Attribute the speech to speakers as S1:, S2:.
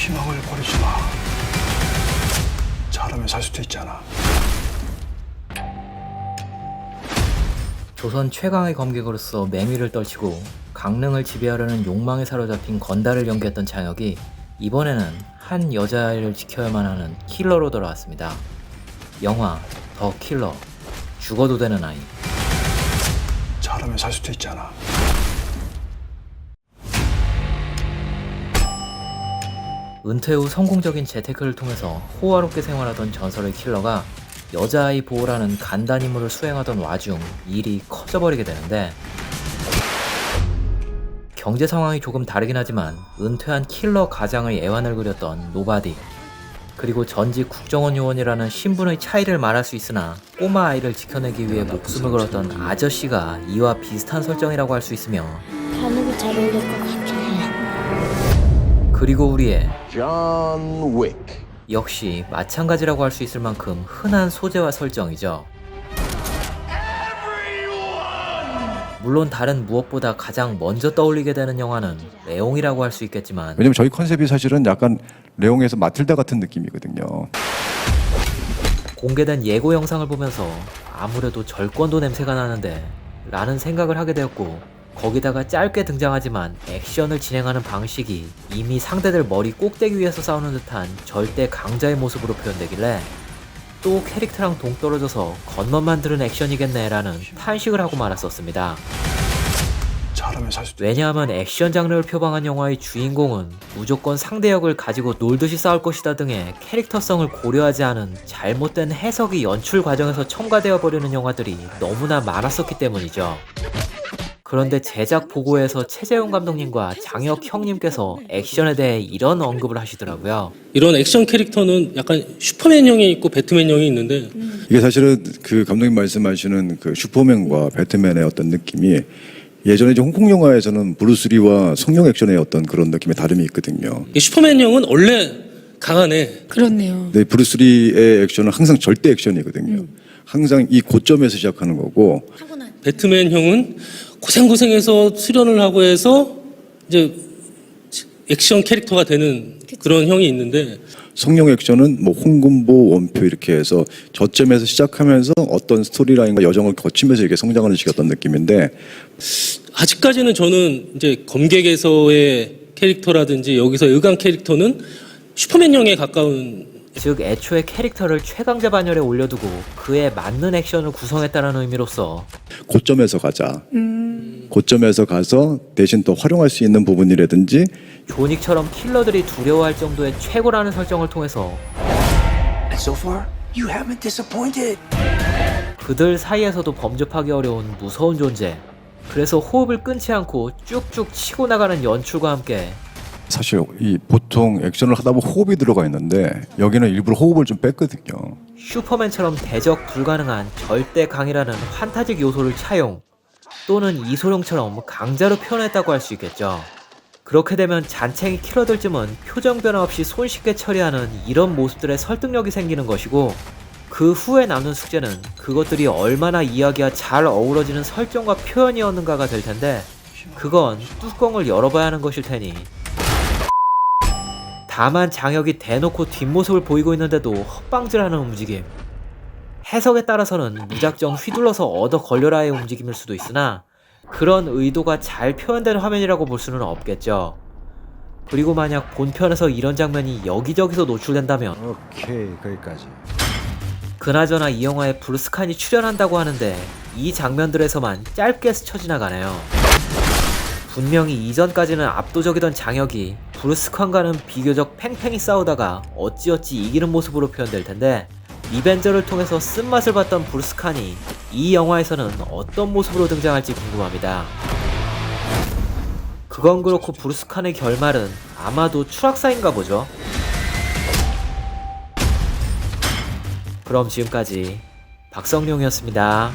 S1: 희망을 버리지 마. 잘하면 살 수도 있잖아.
S2: 조선 최강의 검객으로서 맹위를 떨치고 강릉을 지배하려는 욕망에 사로잡힌 건달을 연기했던 장혁이 이번에는 한 여자아이를 지켜야만 하는 킬러로 돌아왔습니다. 영화 더 킬러, 죽어도 되는 아이.
S1: 잘하면 살 수도 있잖아.
S2: 은퇴 후 성공적인 재테크를 통해서 호화롭게 생활하던 전설의 킬러가 여자아이 보호라는 간단 임무를 수행하던 와중 일이 커져버리게 되는데, 경제 상황이 조금 다르긴 하지만 은퇴한 킬러 가장의 애환을 그렸던 노바디, 그리고 전직 국정원 요원이라는 신분의 차이를 말할 수 있으나 꼬마 아이를 지켜내기 위해 목숨을 걸었던 아저씨가 이와 비슷한 설정이라고 할 수 있으며,
S3: 반응이 잘 어울릴 것 같긴 해요.
S2: 그리고 우리의
S4: John Wick.
S2: 역시 마찬가지라고 할 수 있을 만큼 흔한 소재와 설정이죠. 물론 다른 무엇보다 가장 먼저 떠올리게 되는 영화는 레옹이라고 할 수 있겠지만,
S5: 왜냐면 저희 컨셉이 사실은 약간 레옹에서 마틸다 같은 느낌이거든요.
S2: 공개된 예고 영상을 보면서 아무래도 절권도 냄새가 나는데 라는 생각을 하게 되었고, 거기다가 짧게 등장하지만 액션을 진행하는 방식이 이미 상대들 머리 꼭대기 위에서 싸우는 듯한 절대 강자의 모습으로 표현되길래 또 캐릭터랑 동떨어져서 겉멋만 들은 액션이겠네 라는 탄식을 하고 말았었습니다.
S1: 잘하면 살 수도
S2: 왜냐하면 액션 장르를 표방한 영화의 주인공은 무조건 상대역을 가지고 놀듯이 싸울 것이다 등의 캐릭터성을 고려하지 않은 잘못된 해석이 연출 과정에서 첨가되어 버리는 영화들이 너무나 많았었기 때문이죠. 그런데 제작 보고에서 최재훈 감독님과 장혁 형님께서 액션에 대해 이런 언급을 하시더라고요.
S6: 이런 액션 캐릭터는 약간 슈퍼맨형이 있고 배트맨형이 있는데,
S5: 이게 사실은 그 감독님 말씀하시는 그 슈퍼맨과 배트맨의 어떤 느낌이 예전에 이제 홍콩 영화에서는 브루스리와 성룡 액션의 어떤 그런 느낌의 다름이 있거든요.
S6: 이 슈퍼맨형은 원래 강하네.
S3: 그렇네요.
S5: 근데 브루스리의 액션은 항상 절대 액션이거든요. 항상 이 고점에서 시작하는 거고,
S6: 배트맨형은 고생고생해서 수련을 하고 해서 이제 액션 캐릭터가 되는 그런 형이 있는데,
S5: 성룡 액션은 뭐 홍금보, 원표 이렇게 해서 저점에서 시작하면서 어떤 스토리라인과 여정을 거치면서 이렇게 성장하는 식의 어떤 느낌인데,
S6: 아직까지는 저는 이제 검객에서의 캐릭터라든지 여기서 의강 캐릭터는 슈퍼맨형에 가까운,
S2: 즉 애초에 캐릭터를 최강자 반열에 올려두고 그에 맞는 액션을 구성했다는 의미로서
S5: 고점에서 가자. 고점에서 가서 대신 더 활용할 수 있는 부분이라든지,
S2: 조닉처럼 킬러들이 두려워할 정도의 최고라는 설정을 통해서
S4: So far, you haven't disappointed.
S2: 그들 사이에서도 범접하기 어려운 무서운 존재, 그래서 호흡을 끊지 않고 쭉쭉 치고 나가는 연출과 함께
S5: 사실 이 보통 액션을 하다 보면 호흡이 들어가 있는데 여기는 일부러 호흡을 좀 뺐거든요.
S2: 슈퍼맨처럼 대적 불가능한 절대 강이라는 환타직 요소를 차용, 또는 이소룡처럼 강자로 표현했다고 할 수 있겠죠. 그렇게 되면 잔챙이 킬러들쯤은 표정 변화 없이 손쉽게 처리하는 이런 모습들의 설득력이 생기는 것이고, 그 후에 남는 숙제는 그것들이 얼마나 이야기와 잘 어우러지는 설정과 표현이었는가가 될 텐데, 그건 뚜껑을 열어봐야 하는 것일 테니. 다만 장혁이 대놓고 뒷모습을 보이고 있는데도 헛방질하는 움직임, 해석에 따라서는 무작정 휘둘러서 얻어 걸려라의 움직임일 수도 있으나 그런 의도가 잘 표현된 화면이라고 볼 수는 없겠죠. 그리고 만약 본편에서 이런 장면이 여기저기서 노출된다면,
S4: 오케이, 거기까지.
S2: 그나저나 이 영화에 브루스칸이 출연한다고 하는데 이 장면들에서만 짧게 스쳐 지나가네요. 분명히 이전까지는 압도적이던 장혁이 브루스칸과는 비교적 팽팽히 싸우다가 어찌어찌 이기는 모습으로 표현될 텐데, 리벤저를 통해서 쓴맛을 봤던 브루스칸이 이 영화에서는 어떤 모습으로 등장할지 궁금합니다. 그건 그렇고 브루스칸의 결말은 아마도 추락사인가 보죠. 그럼 지금까지 박성룡이었습니다.